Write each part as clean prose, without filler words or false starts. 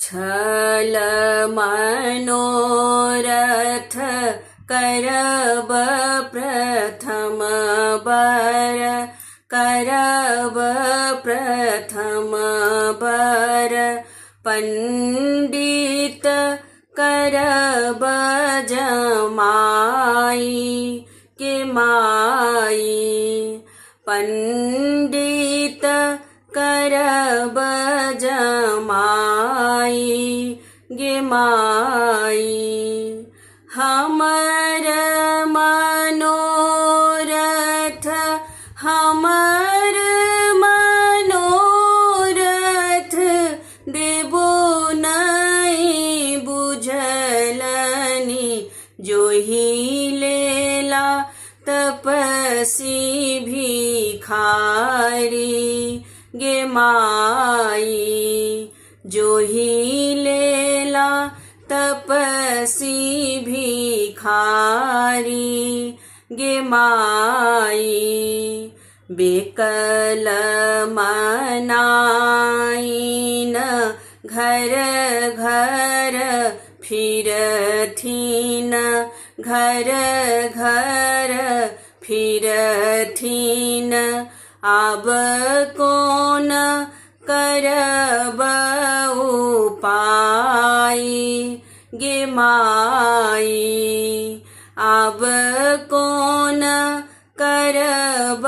छल मनोरथ करब प्रथम बर, करब प्रथम बर। पंडित करब जमाई के माई, पंडित करब जमाई गे माई। हमर मनोरथ, हमर मनोरथ देबो नहीं बुझलनि, जोहि लेला तपसी भिखारी गे माई। जोहि लेला तपसी भिखारी गे माई। बेकल मनाइन घर घर फिरथिन, घर घर फिरथिन। आब कौन करब उपाय गे माई। आब कौन करब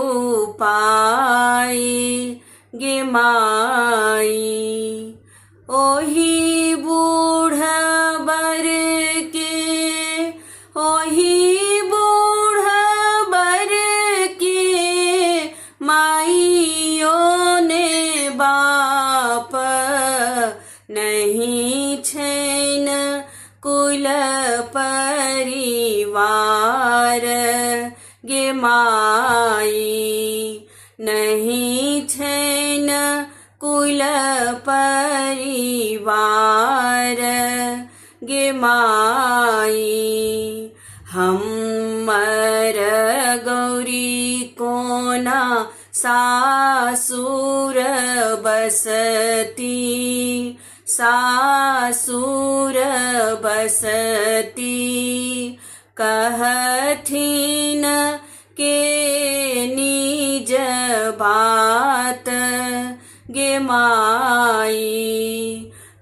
उपाय गे माई। ओही बूढ़ बर के, ओही बूढ़ बर के माइयों ने बाप नहीं छैन कुल परिवार गे माई। नहीं छैन कुल परिवार गे माई। हमर गौरी कोना सासुर बसती, सासुर बसती। कहथिन के निज बात गे माई।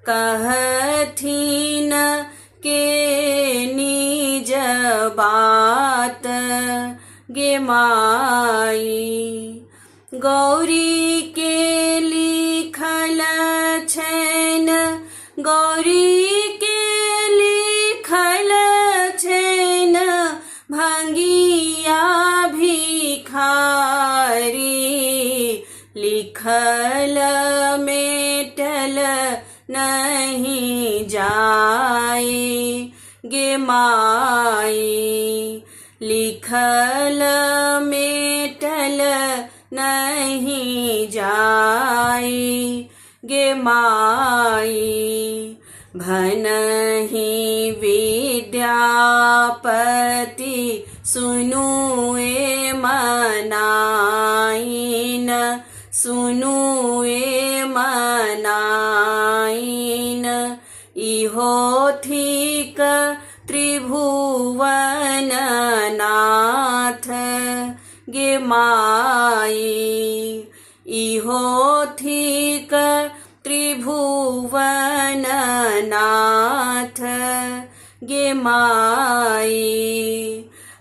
कहथिन के निज बात गे माई। गौरी के लिखल छैन, गौरी के लिखल छैन भंगिया भिखारी। लिखल मेटल नहीं जाए गे माई। लिखल मेटल नहीं जाए गे माई। भनहि विद्यापति सुनुए मनाइन, सुनुए मनाइन। इहो ठीक त्रिभुवन नाथ गे माई। इहो ठीक त्रिभुवन नाथ गे माई।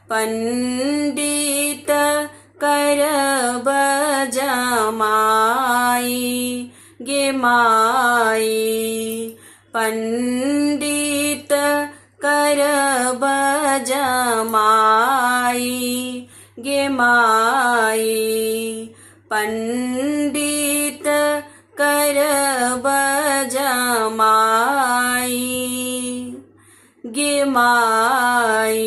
पंडित करब जमाई गे माई। पंडित करब जमाई गे माई। पंडित करब जमाई गे माई।